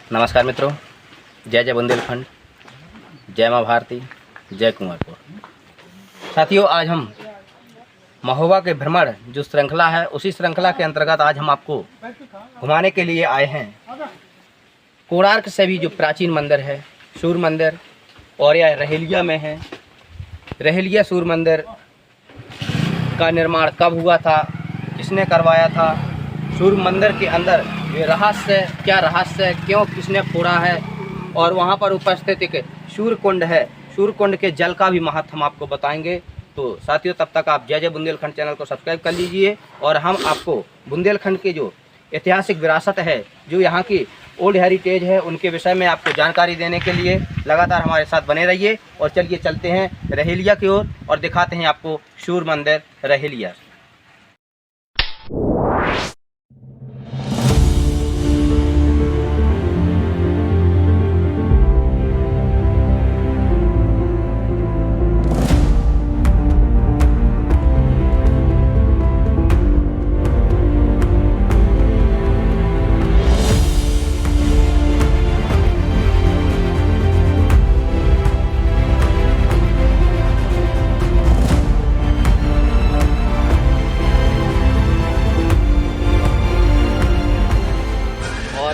नमस्कार मित्रों, जय जय बुंदेलखंड, जय माँ भारती, जय कुंवरपुर। साथियों, आज हम महोबा के भ्रमण जो श्रृंखला है, उसी श्रृंखला के अंतर्गत आज हम आपको घुमाने के लिए आए हैं कोणार्क से भी जो प्राचीन मंदिर है, सूर्य मंदिर, और यह रहेलिया में है। रहेलिया सूर्य मंदिर का निर्माण कब हुआ था, किसने करवाया था, सूर्य मंदिर के अंदर ये रहस्य क्या रहस्य है, क्यों किसने फोड़ा है, और वहाँ पर उपस्थित एक सूर्य कुंड है, सूर्य कुंड के जल का भी महत्व हम आपको बताएंगे। तो साथियों, तब तक आप जय जय बुंदेलखंड चैनल को सब्सक्राइब कर लीजिए, और हम आपको बुंदेलखंड के जो ऐतिहासिक विरासत है, जो यहाँ की ओल्ड हेरिटेज है, उनके विषय में आपको जानकारी देने के लिए लगातार हमारे साथ बने रहिए। और चलिए चलते हैं रहेलिया की ओर और दिखाते हैं आपको सूर्य मंदिर रहेलिया।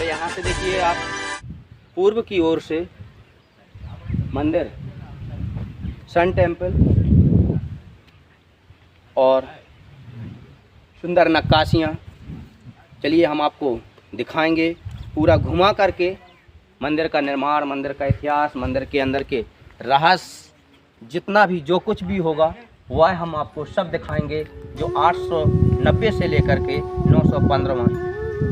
यहाँ से देखिए आप पूर्व की ओर से मंदिर, सन टेम्पल और सुंदर नक्काशियाँ। चलिए हम आपको दिखाएंगे पूरा घुमा करके मंदिर का निर्माण, मंदिर का इतिहास, मंदिर के अंदर के रहस्य, जितना भी जो कुछ भी होगा वह हम आपको सब दिखाएंगे, जो 890 से लेकर के 915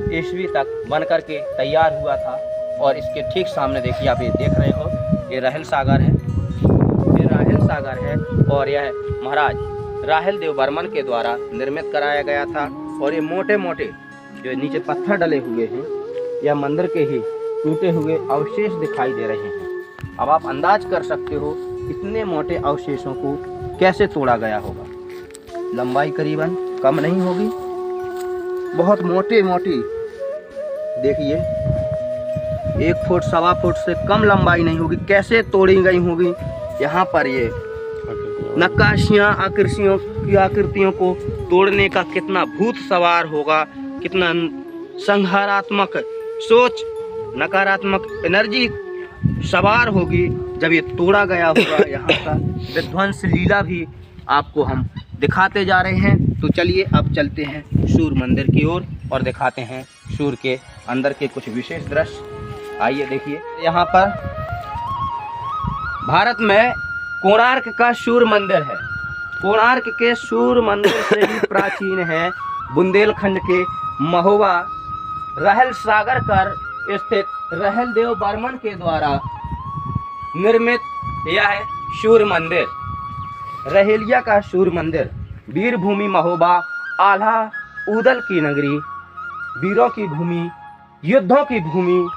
ईस्वी तक बनकर के तैयार हुआ था। और इसके ठीक सामने देखिए, आप ये देख रहे हो, ये राहेल सागर है, ये राहेल सागर है, और यह महाराज राहेल देव बर्मन के द्वारा निर्मित कराया गया था। और ये मोटे मोटे जो नीचे पत्थर डले हुए हैं, यह मंदिर के ही टूटे हुए अवशेष दिखाई दे रहे हैं। अब आप अंदाज कर सकते हो इतने मोटे अवशेषों को कैसे तोड़ा गया होगा। लंबाई करीबन कम नहीं होगी, बहुत मोटी मोटी, देखिए 1 फुट, 1.25 फुट से कम लंबाई नहीं होगी, कैसे तोड़ी गई होगी। यहाँ पर ये नक्काशियाँ, आकृतियों को तोड़ने का कितना भूत सवार होगा, कितना संहारात्मक सोच, नकारात्मक एनर्जी सवार होगी जब ये तोड़ा गया होगा। यहाँ का विध्वंस लीला भी आपको हम दिखाते जा रहे हैं। तो चलिए अब चलते हैं सूर्य मंदिर की ओर और दिखाते हैं सूर्य के अंदर के कुछ विशेष दृश्य। आइए देखिए, यहाँ पर भारत में कोणार्क का सूर्य मंदिर है। कोणार्क के सूर्य मंदिर से भी प्राचीन है बुंदेलखंड के महोबा राहेल सागर कर स्थित राहेल देव बर्मन के द्वारा निर्मित यह सूर्य मंदिर, रहेलिया का सूर्य मंदिर, वीरभूमि महोबा, आल्हा ऊदल की नगरी, वीरों की भूमि, युद्धों की भूमि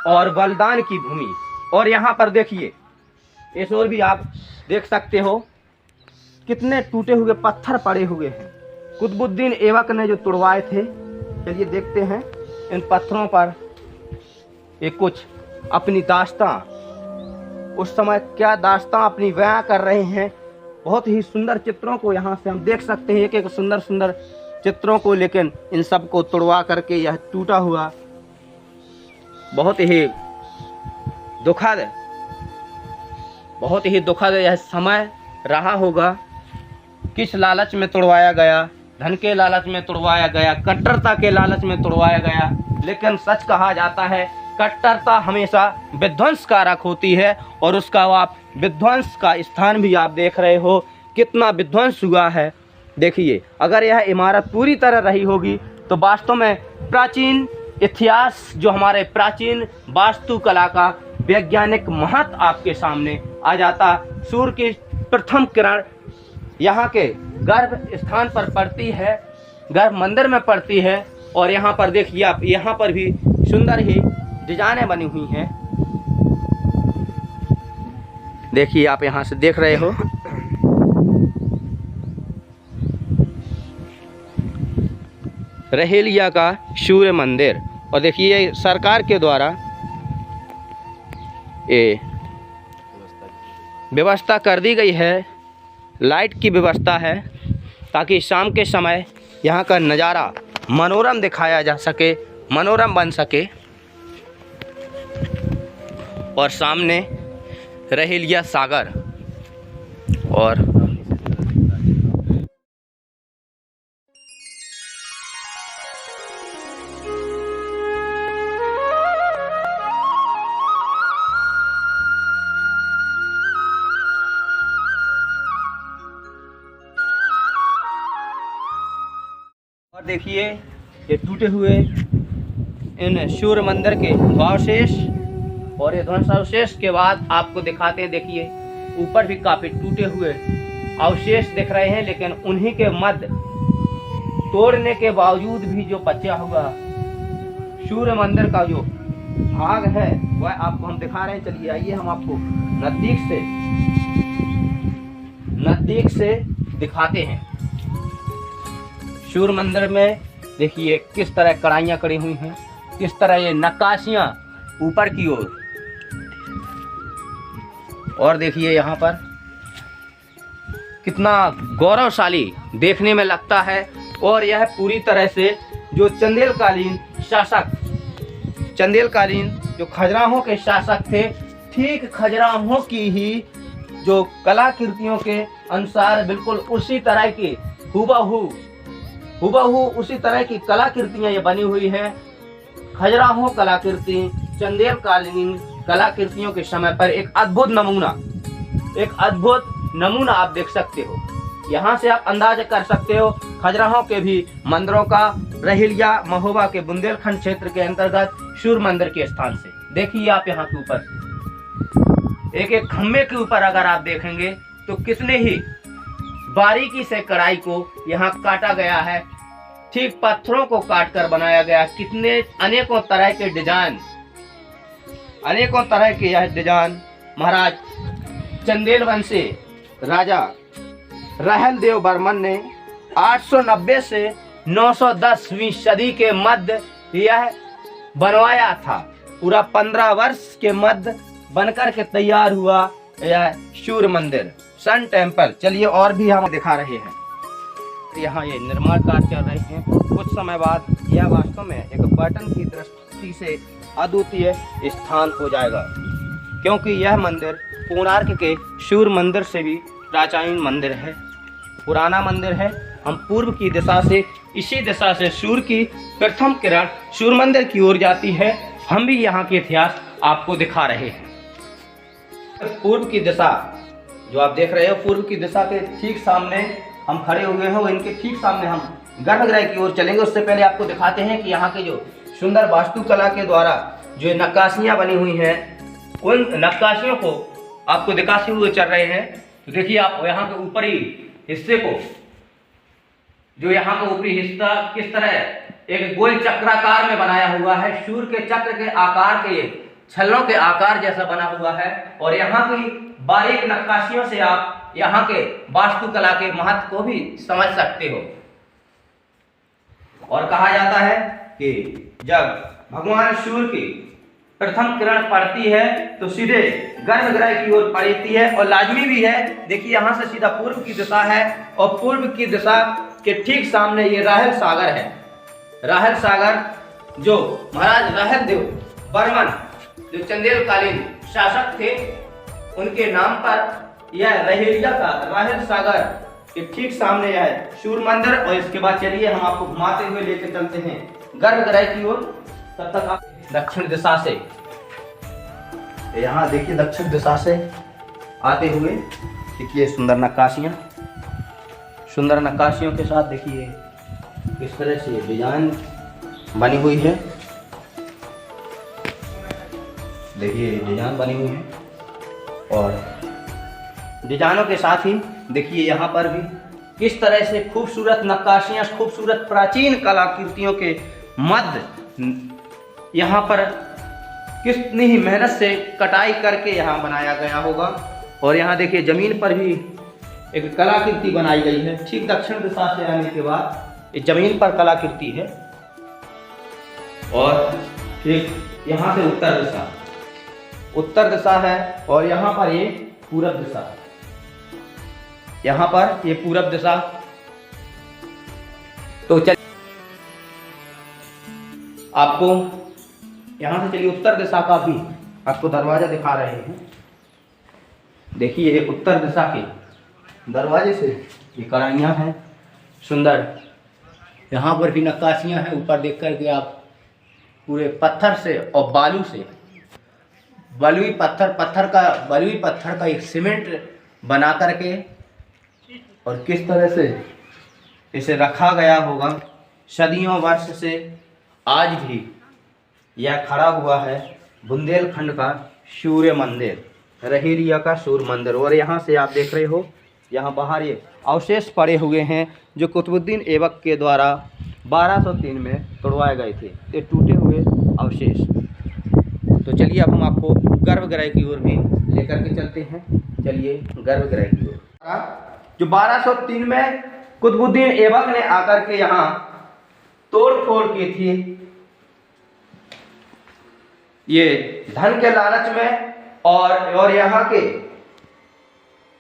और बलिदान की भूमि। और यहाँ पर देखिए, इस ओर भी आप देख सकते हो कितने टूटे हुए पत्थर पड़े हुए हैं, कुतुबुद्दीन ऐबक ने जो तुड़वाए थे। चलिए देखते हैं इन पत्थरों पर एक कुछ अपनी दास्तां, उस समय क्या दास्तां अपनी बयां कर रहे हैं। बहुत ही सुंदर चित्रों को यहाँ से हम देख सकते हैं, एक एक सुंदर सुंदर चित्रों को, लेकिन इन सब को तोड़वा करके यह टूटा हुआ, बहुत ही दुखद, बहुत ही दुखद यह समय रहा होगा। किस लालच में तोड़वाया गया, धन के लालच में तोड़वाया गया, कट्टरता के लालच में तोड़वाया गया। लेकिन सच कहा जाता है, कट्टरता हमेशा विध्वंसकारक होती है, और उसका आप विध्वंस का स्थान भी आप देख रहे हो, कितना विध्वंस हुआ है। देखिए, अगर यह इमारत पूरी तरह रही होगी तो वास्तव में प्राचीन इतिहास, जो हमारे प्राचीन वास्तुकला का वैज्ञानिक महत्व आपके सामने आ जाता। सूर्य की प्रथम किरण यहाँ के गर्भ स्थान पर पड़ती है, गर्भ मंदिर में पड़ती है। और यहाँ पर देखिए आप, यहाँ पर भी सुंदर ही डिजाइनें बनी हुई हैं। देखिए आप यहाँ से देख रहे हो, रहेलिया का सूर्य मंदिर। और देखिए सरकार के द्वारा ये व्यवस्था कर दी गई है, लाइट की व्यवस्था है ताकि शाम के समय यहाँ का नज़ारा मनोरम दिखाया जा सके, मनोरम बन सके। और सामने रहेलिया सागर और देखिए ये टूटे हुए इन सूर्य मंदिर के अवशेष और ये ध्वंसावशेष के बाद आपको दिखाते हैं। देखिए ऊपर भी काफी टूटे हुए अवशेष दिख रहे हैं, लेकिन उन्हीं के मध्य तोड़ने के बावजूद भी जो बचा हुआ सूर्य मंदिर का जो भाग है वह आपको हम दिखा रहे हैं। चलिए आइए हम आपको नजदीक से दिखाते हैं। सूर्य मंदिर में देखिए किस तरह कढ़ाइयाँ कड़ी हुई हैं, किस तरह ये नक्काशियाँ ऊपर की ओर, और देखिए यहाँ पर कितना गौरवशाली देखने में लगता है। और यह पूरी तरह से जो चंदेलकालीन शासक, चंदेलकालीन जो खजुराहो के शासक थे, ठीक खजुराहो की ही जो कलाकृतियों के अनुसार बिल्कुल उसी तरह की हुबहू उसी तरह की कलाकृतियां ये बनी हुई है। खजुराहो कलाकृति चंदेलकालीन कलाकृतियों के समय पर एक अद्भुत नमूना आप देख सकते हो। यहाँ से आप अंदाजा कर सकते हो खजुराहो के भी मंदिरों का, रहेलिया महोबा के बुंदेलखंड क्षेत्र के अंतर्गत सूर्य मंदिर के स्थान से। देखिए आप यहाँ के ऊपर एक एक खम्भे के ऊपर अगर आप देखेंगे तो कितने ही बारीकी से कढ़ाई को यहाँ काटा गया है, ठीक पत्थरों को काट कर बनाया गया। कितने अनेकों तरह के डिजाइन, यह डिजाइन महाराज चंदेल वंशी राजा रहल देव बर्मन ने 890 से 910वीं सदी के मध्य यह बनवाया था। पूरा 15 वर्ष के मध्य बनकर के तैयार हुआ यह सूर्य मंदिर, सन टेम्पल। चलिए और भी हम दिखा रहे हैं। यहाँ ये निर्माण कार्य चल रहे हैं। कुछ समय बाद यह वास्तव में एक पर्यटन की दृष्टि से अद्वितीय स्थान हो जाएगा, क्योंकि यह मंदिर कोणार्क के सूर्य मंदिर से भी प्राचीन मंदिर है, पुराना मंदिर है। हम पूर्व की दिशा से, इसी दिशा से सूर्य की प्रथम किरण सूर्य मंदिर की ओर जाती है। हम भी यहाँ के इतिहास आपको दिखा रहे हैं। पूर्व की दिशा जो आप देख रहे हो, पूर्व की दिशा के ठीक सामने हम खड़े हुए हैं। इनके ठीक सामने हम गर्भगृह की ओर चलेंगे। उससे पहले आपको दिखाते हैं कि यहाँ के जो सुंदर वास्तुकला के द्वारा जो नक्काशियाँ बनी हुई हैं, उन नक्काशियों को आपको दिखाते हुए चल रहे हैं। तो देखिए आप यहाँ के ऊपरी हिस्से को, जो यहाँ का ऊपरी हिस्सा किस तरह एक गोल चक्राकार में बनाया हुआ है, सूर्य के चक्र के आकार के, छल्लों के आकार जैसा बना हुआ है। और यहाँ की बारीक नक्काशियों से आप यहाँ के वास्तुकला के महत्व को भी समझ सकते हो। और कहा जाता है कि जब भगवान सूर्य की प्रथम किरण पड़ती है तो सीधे गर्भगृह की ओर पड़ती है, और लाजमी भी है। देखिए यहाँ से सीधा पूर्व की दिशा है, और पूर्व की दिशा के ठीक सामने ये राहल सागर है। राहल सागर जो महाराज रहल देव बर्मन जो चंदेलकालीन शासक थे, उनके नाम पर यह रहेलिया का राहल सागर के ठीक सामने है सूर्य मंदिर। और इसके बाद चलिए हम आपको घुमाते हुए लेकर चलते हैं गर्भगृह की ओर। तब तक आप दक्षिण दिशा से, यहाँ देखिए दक्षिण दिशा से आते हुए देखिए सुंदर नक्काशियों के साथ देखिए किस तरह से डिजाइन बनी हुई है। देखिए डिजाइन बनी हुई है, और डिजाइनों के साथ ही देखिए यहाँ पर भी किस तरह से खूबसूरत नक्काशियाँ, खूबसूरत प्राचीन कलाकृतियों के मध्य यहाँ पर कितनी ही मेहनत से कटाई करके यहाँ बनाया गया होगा। और यहाँ देखिए जमीन पर भी एक कलाकृति बनाई गई है। ठीक दक्षिण दिशा से आने के बाद इस जमीन पर कलाकृति है। और ठीक, यहाँ से उत्तर दिशा है, और यहाँ पर ये पूरब दिशा है, यहाँ पर ये पूरब दिशा। तो चलिए आपको यहाँ से चलिए उत्तर दिशा का भी आपको दरवाजा दिखा रहे हैं। देखिए उत्तर दिशा के दरवाजे से ये कढ़ाइयाँ हैं सुंदर, यहाँ पर भी नक्काशियाँ हैं। ऊपर देख कर के आप पूरे पत्थर से और बालू से, बलुई पत्थर का एक सीमेंट बना करके, और किस तरह से इसे रखा गया होगा सदियों वर्ष से, आज भी यह खड़ा हुआ है बुंदेलखंड का सूर्य मंदिर, रहेलिया का सूर्य मंदिर। और यहाँ से आप देख रहे हो, यहाँ बाहर ये अवशेष पड़े हुए हैं जो कुतुबुद्दीन ऐबक के द्वारा 1203 में तोड़वाए गए थे, ये टूटे हुए अवशेष। तो चलिए अब हम आपको गर्भगृह की ओर भी लेकर के चलते हैं। चलिए गर्भगृह की ओर, जो 1203 में कुतुबुद्दीन ऐबक ने आकर के यहाँ तोड़ फोड़ की थी, ये धन के लालच में और यहाँ के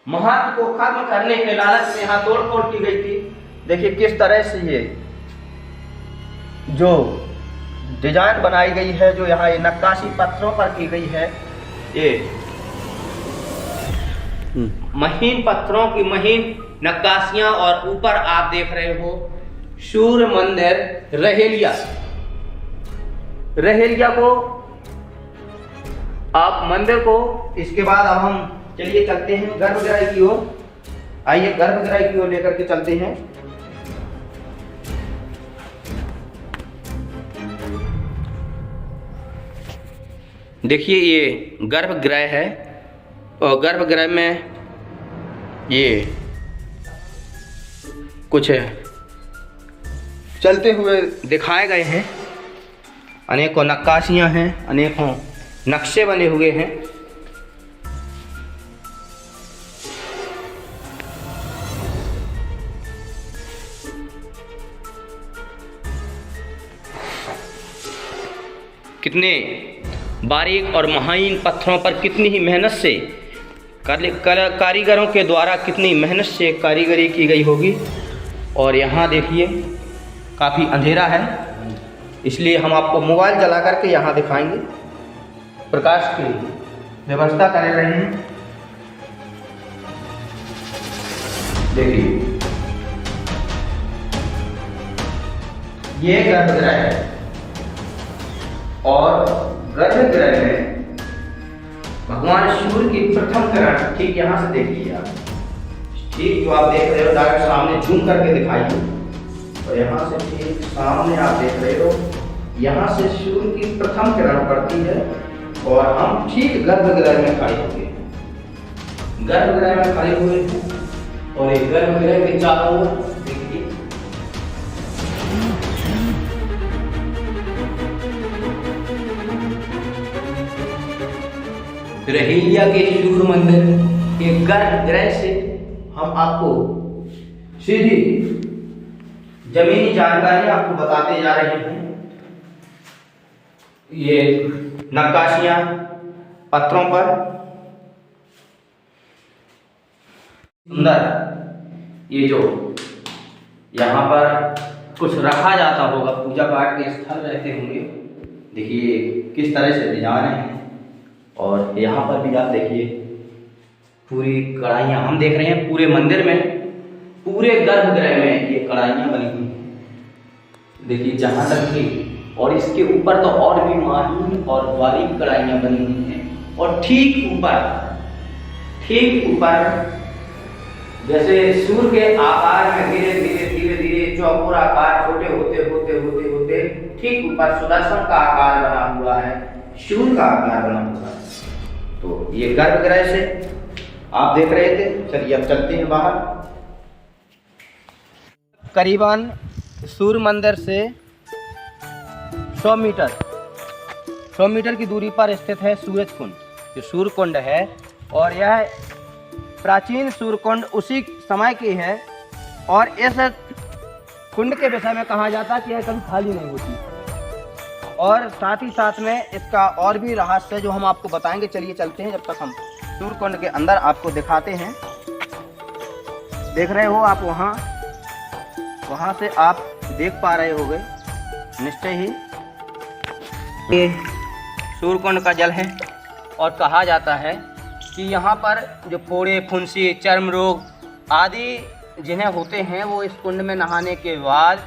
महत्व को खत्म करने के लालच में यहाँ तोड़ फोड़ की गई थी। देखिए किस तरह से ये जो डिजाइन बनाई गई है, जो यहाँ ये नक्काशी पत्थरों पर की गई है, ये महीन पत्थरों की महीन नक्काशियां, और ऊपर आप देख रहे हो सूर्य मंदिर रहेलिया को आप मंदिर को। इसके बाद अब हम चलिए चलते हैं गर्भगृह की ओर। आइए गर्भगृह की ओर लेकर के चलते हैं। देखिए ये गर्भगृह है, और गर्भगृह में ये कुछ चलते हुए दिखाए गए हैं, अनेकों नक्काशियां हैं, अनेकों नक्शे बने हुए हैं। कितने बारीक और महीन पत्थरों पर कितनी ही मेहनत से कारीगरों के द्वारा कितनी मेहनत से कारीगरी की गई होगी। और यहाँ देखिए काफ़ी अंधेरा है, इसलिए हम आपको मोबाइल जला करके यहाँ दिखाएंगे, प्रकाश की व्यवस्था कर रहे हैं। देखिए ये गर्भगृह है, और गर्भगृह में भगवान सूर्य की प्रथम किरण ठीक यहाँ से देखिए आप, ठीक जो आप देख रहे हो डायरेक्ट सामने झूम करके दिखाइए, और यहाँ से ठीक सामने आप देख रहे हो, यहाँ से सूर्य की प्रथम किरण पड़ती है, और हम ठीक गर्भगृह में खड़े हुए हैं। गर्भगृह में खड़े हुए हैं, और एक गर्भगृह के चारों ओर देखिए रहेलिया के सूर्य मंदिर के गर्भगृह से हम आपको सीधी जमीनी जानकारी आपको बताते जा रहे हैं। ये नक्काशियां पत्थरों पर सुंदर, ये जो यहाँ पर कुछ रखा जाता होगा, पूजा पाठ के स्थल रहते होंगे, देखिए किस तरह से डिजाइन है। और यहाँ पर भी आप देखिए पूरी कढ़ाइयाँ हम देख रहे हैं, पूरे मंदिर में, पूरे गर्भगृह में ये कढ़ाइयाँ बनी हुई हैं। देखिए जहाँ तक कि, और इसके ऊपर तो और भी महीन और बारीक कढ़ाइयाँ बनी हुई हैं। और ठीक ऊपर जैसे सूर्य के आकार में धीरे धीरे चौकोर आकार छोटे होते ठीक ऊपर सुदर्शन का आकार बना हुआ है, सूर्य का आकार बना हुआ है। तो ये गर्भगृह से आप देख रहे थे। चलिए अब चलते हैं बाहर। करीबन सूर्य मंदिर से 100 मीटर की दूरी पर स्थित है सूरज कुंड, जो सूर्य कुंड है। और यह प्राचीन सूर्य कुंड उसी समय की है, और इस कुंड के विषय में कहा जाता है कि यह कभी खाली नहीं होती। और साथ ही साथ में इसका और भी रहस्य जो हम आपको बताएंगे। चलिए चलते हैं, जब तक हम सूर्यकुंड के अंदर आपको दिखाते हैं। देख रहे हो आप, वहाँ से आप देख पा रहे होगे निश्चय ही, ये सूर्यकुंड का जल है। और कहा जाता है कि यहाँ पर जो फोड़े, फुंसी, चर्म रोग आदि जिन्हें होते हैं वो इस कुंड में नहाने के बाद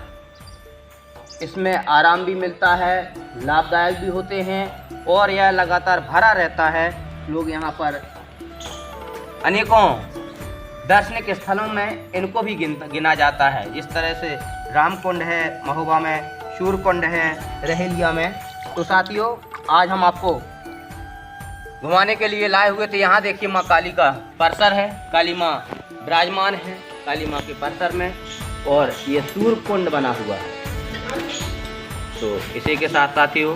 इसमें आराम भी मिलता है, लाभदायक भी होते हैं और यह लगातार भरा रहता है। लोग यहाँ पर अनेकों दार्शनिक स्थलों में इनको भी गिना जाता है। जिस तरह से रामकुंड है महोबा में, सूर्यकुंड है रहेलिया में। तो साथियों, आज हम आपको घुमाने के लिए लाए हुए थे। यहाँ देखिए माँ काली का परिसर है, काली माँ विराजमान है काली माँ के परिसर में, और ये सूर्यकुंड बना हुआ है। तो इसी के साथ साथियों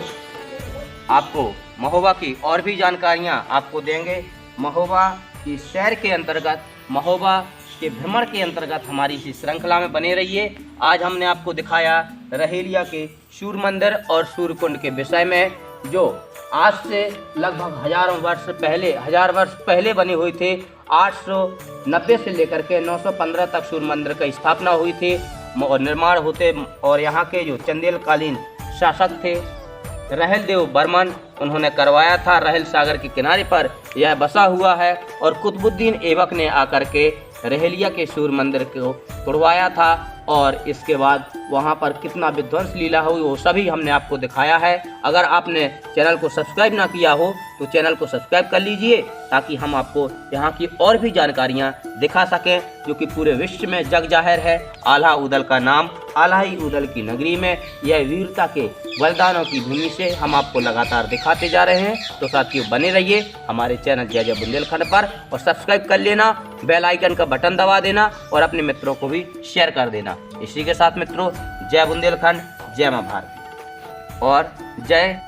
आपको महोबा की और भी जानकारियाँ आपको देंगे। महोबा की सैर के अंतर्गत, महोबा के भ्रमण के अंतर्गत हमारी इसी श्रृंखला में बने रहिए। आज हमने आपको दिखाया रहेलिया के सूर्य मंदिर और सूर्यकुंड के विषय में, जो आज से लगभग 1000 वर्ष पहले बने हुए थे। 890 से लेकर के 915 तक सूर्य मंदिर की स्थापना हुई थी और निर्माण होते। और यहाँ के जो चंदेलकालीन शासक थे रहल देव बर्मन, उन्होंने करवाया था। रहल सागर के किनारे पर यह बसा हुआ है और कुतुबुद्दीन ऐबक ने आकर के रहेलिया के सूर्य मंदिर को तोड़वाया था। और इसके बाद वहाँ पर कितना विध्वंस लीला हुई वो सभी हमने आपको दिखाया है। अगर आपने चैनल को सब्सक्राइब ना किया हो तो चैनल को सब्सक्राइब कर लीजिए, ताकि हम आपको यहाँ की और भी जानकारियाँ दिखा सकें, जो कि पूरे विश्व में जग जाहिर है। आल्हा ऊदल का नाम, आल्हा ही ऊदल की नगरी में यह वीरता के बलिदानों की भूमि से हम आपको लगातार दिखाते जा रहे हैं। तो साथियों बने रहिए हमारे चैनल जय जय बुंदेलखंड पर और सब्सक्राइब कर लेना, बेल आइकन का बटन दबा देना और अपने मित्रों को भी शेयर कर देना। इसी के साथ मित्रों, जय बुंदेलखंड, जय मां भारती और जय